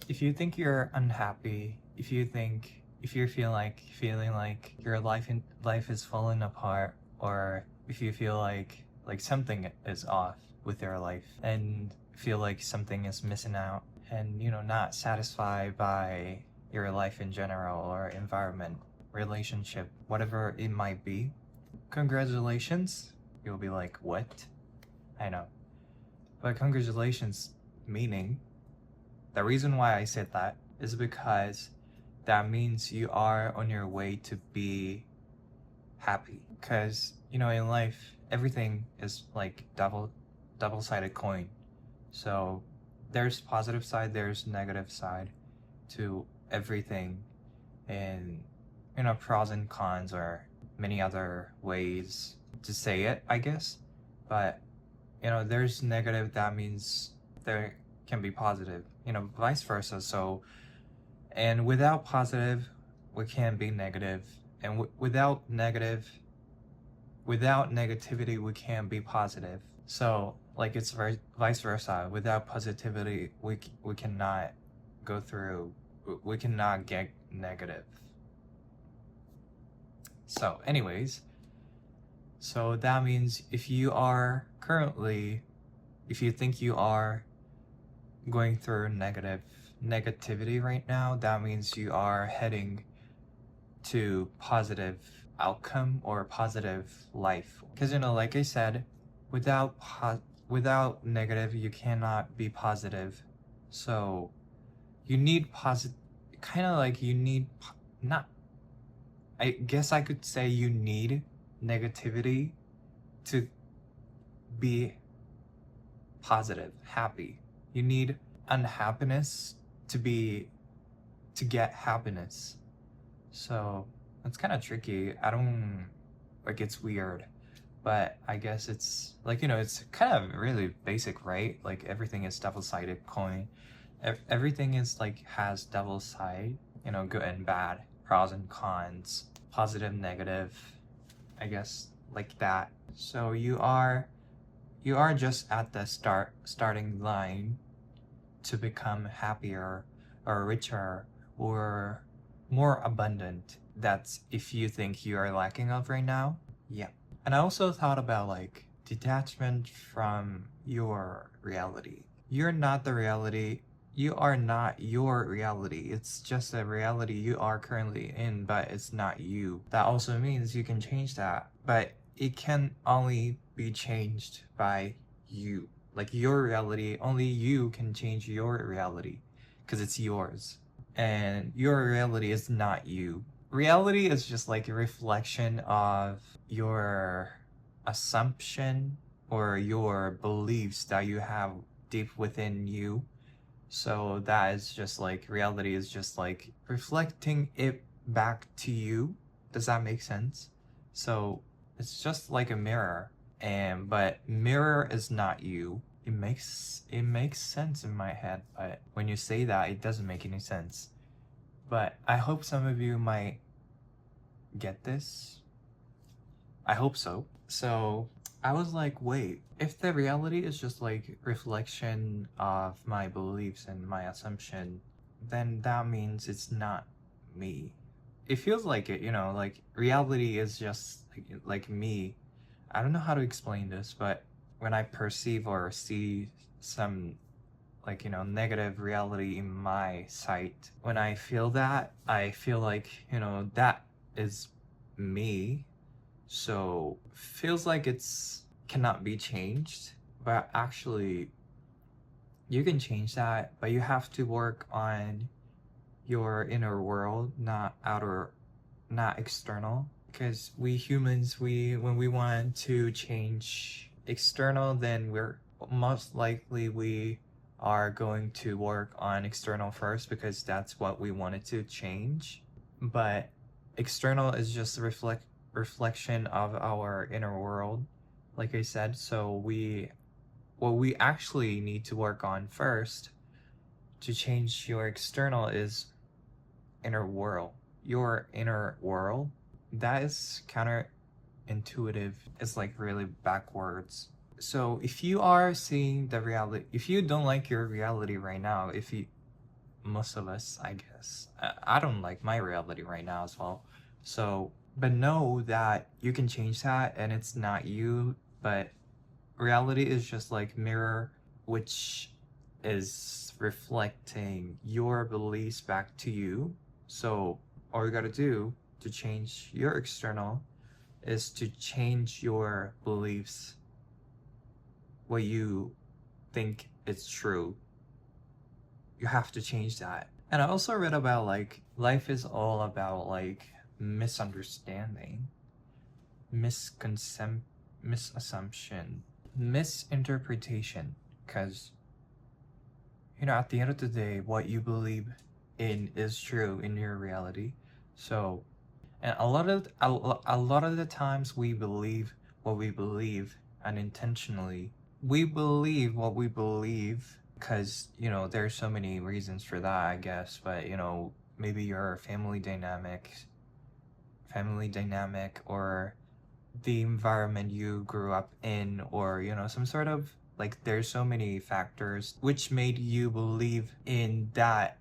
If you think you're unhappy, if you're feeling like your life is falling apart, or if you feel like something is off with your life and feel like something is missing out, and not satisfied by your life in general or environment, relationship, whatever it might be, congratulations. You'll be like, what? I know. But congratulations, meaning, the reason why I said that is because that means you are on your way to be happy. Because, in life, everything is like double-sided coin. So there's positive side, there's negative side to everything. And, pros and cons, or many other ways to say it, I guess. But, there's negative, that means there can be positive, vice versa. So, and without positive, we can't be negative. And without negativity, we can't be positive. So, like, it's vice versa. Without positivity, we cannot go through, we cannot get negative. So, anyways, so that means if you think you are going through negativity right now, that means you are heading to positive outcome or positive life. Because like I said, without negative, you cannot be positive. So you need not, I guess I could say you need negativity to be positive, happy. You need unhappiness to get happiness. So it's kind of tricky. It's weird, but I guess it's it's kind of really basic, right? Like, everything is double-sided coin. Everything is has double side, good and bad, pros and cons, positive, negative, I guess, like that. So you are just at the starting line to become happier or richer or more abundant. That's if you think you are lacking of right now. Yeah. And I also thought about detachment from your reality. You're not the reality. You are not your reality. It's just a reality you are currently in, but it's not you. That also means you can change that, but it can only be changed by you. Like, your reality, only you can change your reality because it's yours. And your reality is not you. Reality is just a reflection of your assumption or your beliefs that you have deep within you. So that is just reality is just reflecting it back to you. Does that make sense? So it's just like a mirror, but mirror is not you. It makes sense in my head, but when you say that, it doesn't make any sense. But I hope some of you might get this. I hope so. So I was like, wait, if the reality is just reflection of my beliefs and my assumption, then that means it's not me. It feels like it, reality is just like me. I don't know how to explain this, but when I perceive or see some negative reality in my sight, when I feel that, I feel that is me. So feels like it's cannot be changed, but actually you can change that, but you have to work on your inner world, not external. Because we humans, when we want to change external, then we're most likely we are going to work on external first because that's what we wanted to change. But external is just a reflection of our inner world, like I said. So what we actually need to work on first to change your external is inner world. Your inner world, that is counterintuitive. It's really backwards. So if you are seeing the reality, if you don't like your reality right now, most of us, I guess. I don't like my reality right now as well. So, but know that you can change that, and it's not you, but reality is just like mirror, which is reflecting your beliefs back to you. So all you gotta do to change your external is to change your beliefs, what you think is true. You have to change that. And I also read about like life is all about like misunderstanding, misassumption, misinterpretation, because at the end of the day, what you believe in is true in your reality. So, and a lot of the times we believe what we believe unintentionally. We believe what we believe because there's so many reasons for that, I guess. But maybe your family dynamic, or the environment you grew up in, or some sort of like, there's so many factors which made you believe in that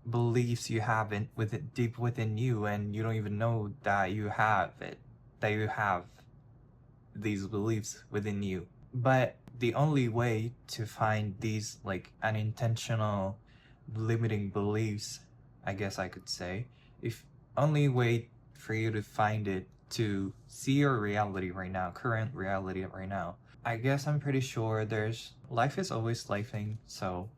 beliefs you have deep within you, and you don't even know that you have these beliefs within you. But the only way to find these like unintentional limiting beliefs, I guess I could say, if only way for you to find it, to see your reality right now, current reality right now, I guess I'm pretty sure life is always lifing. So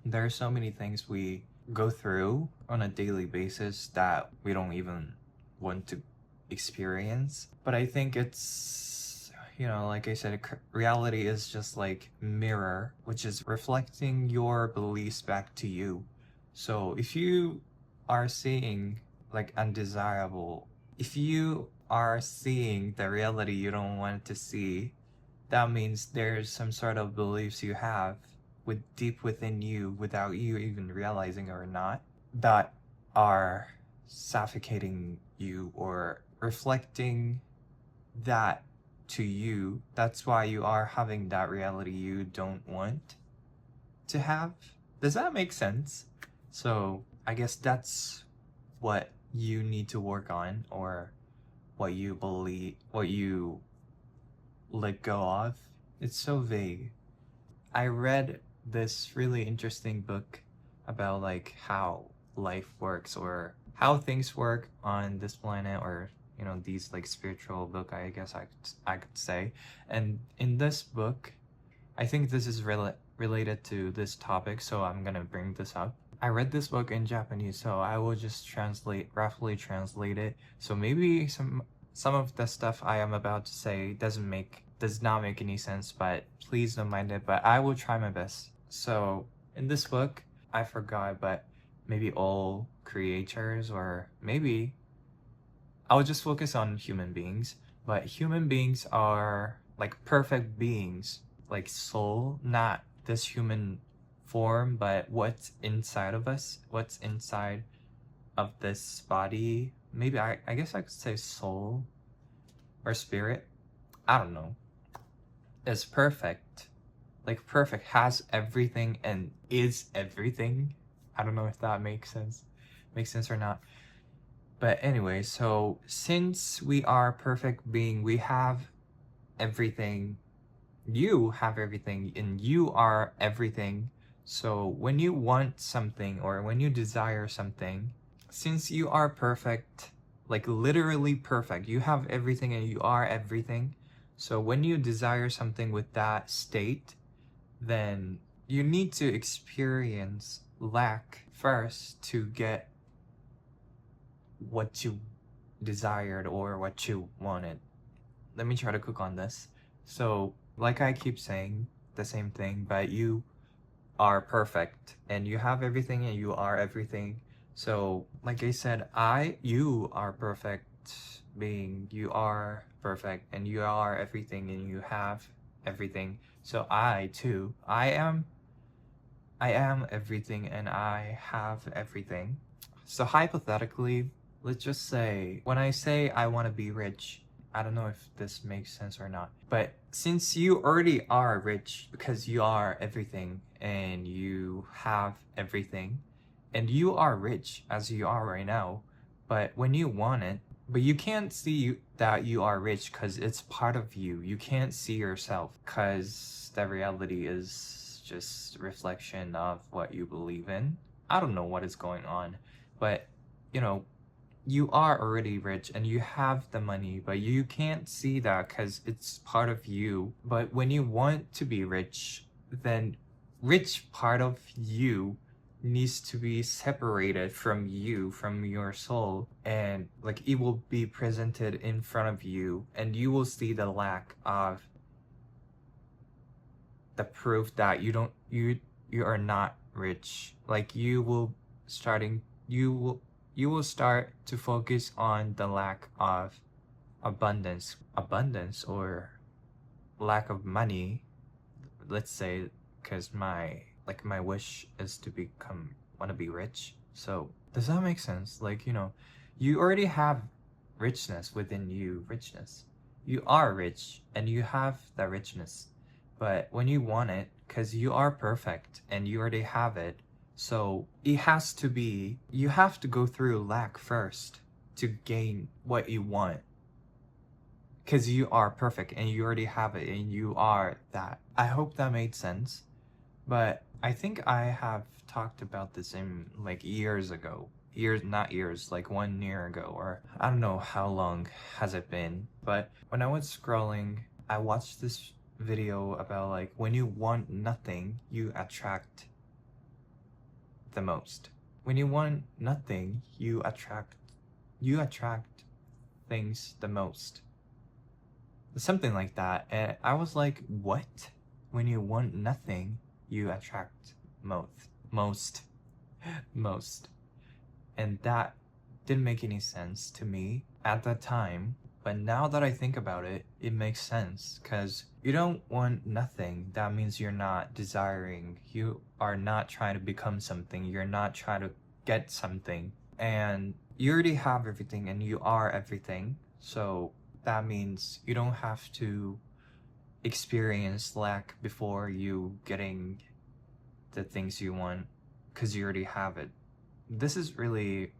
there are so many things we go through on a daily basis that we don't even want to experience. But I think it's, like I said, reality is just like mirror, which is reflecting your beliefs back to you. So if you are seeing like undesirable, if you are seeing the reality you don't want to see, that means there's some sort of beliefs you have deep within you, without you even realizing or not, that are suffocating you or reflecting that to you. That's why you are having that reality you don't want to have. Does that make sense? So I guess that's what you need to work on, or what you believe, what you let go of. It's so vague. I read this really interesting book about like how life works, or how things work on this planet, or these like spiritual book, I guess I could say. And in this book, I think this is related to this topic, so I'm gonna bring this up. I read this book in Japanese, so I will just roughly translate it. So maybe some of the stuff I am about to say does not make any sense, but please don't mind it. But I will try my best. So in this book, I forgot, but maybe all creators, or maybe I'll just focus on human beings. But human beings are like perfect beings, like soul, not this human form, but what's inside of us, what's inside of this body. Maybe I guess I could say soul or spirit. I don't know. Is perfect. Like perfect, has everything and is everything. I don't know if that makes sense or not. But anyway, so since we are perfect being, we have everything. You have everything, and you are everything. So when you want something, or when you desire something, since you are perfect, like literally perfect, you have everything and you are everything. So when you desire something with that state, then you need to experience lack first to get what you desired or what you wanted. Let me try to cook on this. So like I keep saying the same thing, but you are perfect and you have everything and you are everything. So like I said, you are perfect being, you are perfect and you are everything and you have everything. So I too, I am everything and I have everything. So hypothetically, let's just say when I say I want to be rich, I don't know if this makes sense or not. But since you already are rich because you are everything and you have everything and you are rich as you are right now, but when you want it, but you can't see that you are rich because it's part of you. You can't see yourself because the reality is just reflection of what you believe in. I don't know what is going on, but you know, you are already rich and you have the money, but you can't see that because it's part of you. But when you want to be rich, then rich part of you needs to be separated from you, from your soul, and like it will be presented in front of you and you will see the lack of the proof that you are not rich. Like you will start to focus on the lack of abundance or lack of money, let's say, because my wish is to want to be rich. So does that make sense? Like, you already have richness within you. You are rich and you have that richness, but when you want it, because you are perfect and you already have it, so you have to go through lack first to gain what you want. Because you are perfect and you already have it and you are that. I hope that made sense. But I think I have talked about this in like years ago. Not years, like 1 year ago, or I don't know how long has it been. But when I was scrolling, I watched this video about like when you want nothing, you attract the most. When you want nothing, you attract things the most. Something like that. And I was like, what? When you want nothing, you attract most. And that didn't make any sense to me at that time. But now that I think about it, it makes sense. Because you don't want nothing. That means you're not desiring. You are not trying to become something. You're not trying to get something. And you already have everything and you are everything. So that means you don't have to experience lack before you getting the things you want because you already have it. This is very,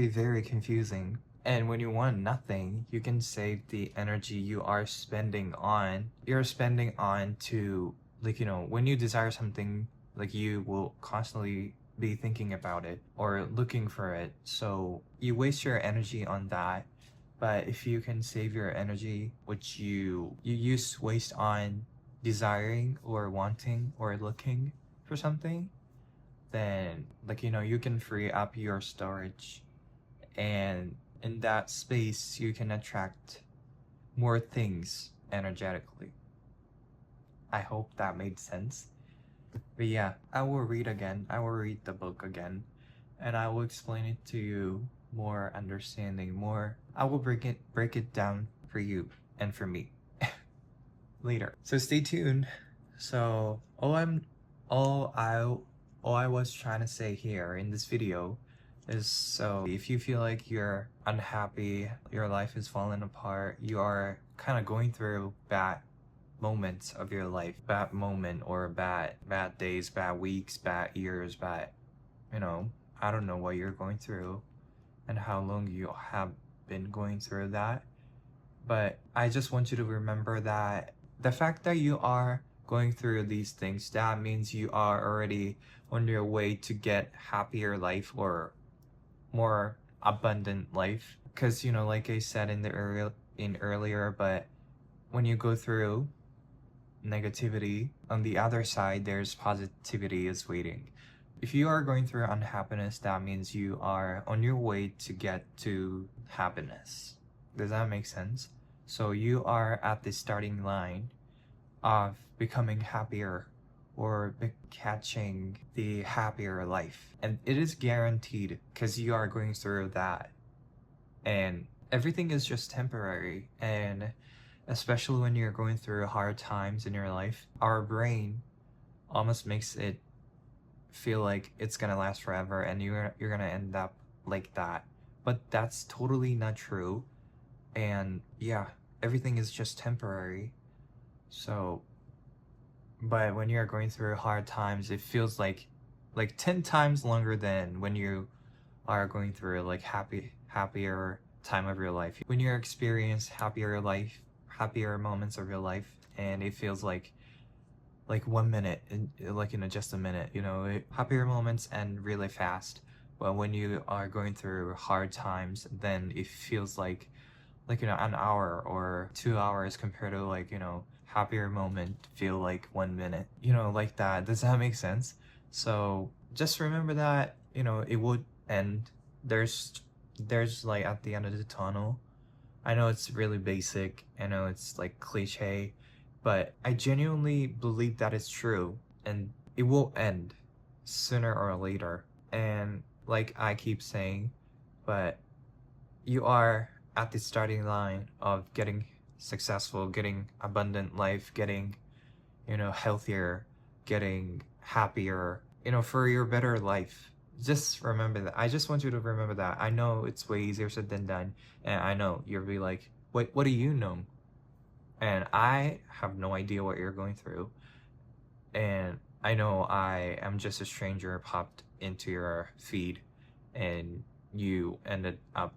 very confusing. And when you want nothing, you can save the energy you're spending on to, like, when you desire something, like, you will constantly be thinking about it or looking for it. So you waste your energy on that. But if you can save your energy, which you waste on desiring or wanting or looking for something, then, like, you can free up your storage, and in that space you can attract more things energetically. I hope that made sense. But yeah, I will read the book again, and I will explain it to you more understanding, more. I will break it down for you and for me later. So stay tuned. So all I was trying to say here in this video is, so if you feel like you're unhappy, your life is falling apart, you are kind of going through bad moments of your life, bad moment or bad days, bad weeks, bad years, bad, I don't know what you're going through and how long you have been going through that. But I just want you to remember that the fact that you are going through these things, that means you are already on your way to get happier life or more abundant life. Because, like I said earlier, but when you go through negativity, on the other side, there's positivity is waiting. If you are going through unhappiness, that means you are on your way to get to happiness. Does that make sense? So you are at the starting line of becoming happier or catching the happier life. And it is guaranteed because you are going through that. And everything is just temporary. And especially when you're going through hard times in your life, our brain almost makes it feel like it's gonna last forever and you're gonna end up like that. But that's totally not true. And yeah, everything is just temporary. So, but when you're going through hard times, it feels like 10 times longer than when you are going through like happier time of your life. When you experience happier moments of your life, and it feels like 1 minute, just a minute, happier moments end really fast. But when you are going through hard times, then it feels like an hour or 2 hours, compared to happier moment feel like 1 minute, like that. Does that make sense? So just remember that it would end. There's like at the end of the tunnel. I know it's really basic, I know it's like cliche, but I genuinely believe that it's true, and it will end sooner or later. And like I keep saying, but you are at the starting line of getting successful, getting abundant life, getting healthier, getting happier, for your better life. Just remember that. I just want you to remember that. I know it's way easier said than done, and I know you'll be like, what do you know? And I have no idea what you're going through, and I know I am just a stranger popped into your feed, and you ended up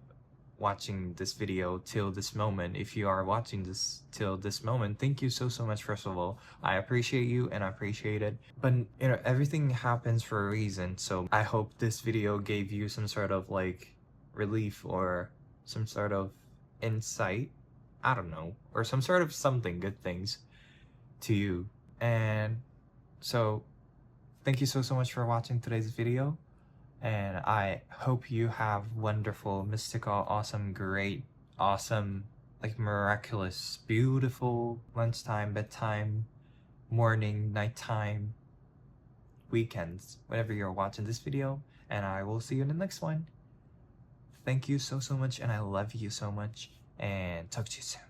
watching this video till this moment. If you are watching this till this moment, thank you so much. First of all, I appreciate you and I appreciate it, but everything happens for a reason. So I hope this video gave you some sort of like relief or some sort of insight, I don't know, or some sort of something good things to you. And so thank you so much for watching today's video. And I hope you have wonderful, mystical, awesome, great, awesome, like miraculous, beautiful lunchtime, bedtime, morning, nighttime, weekends, whenever you're watching this video. And I will see you in the next one. Thank you so much, and I love you so much, and talk to you soon.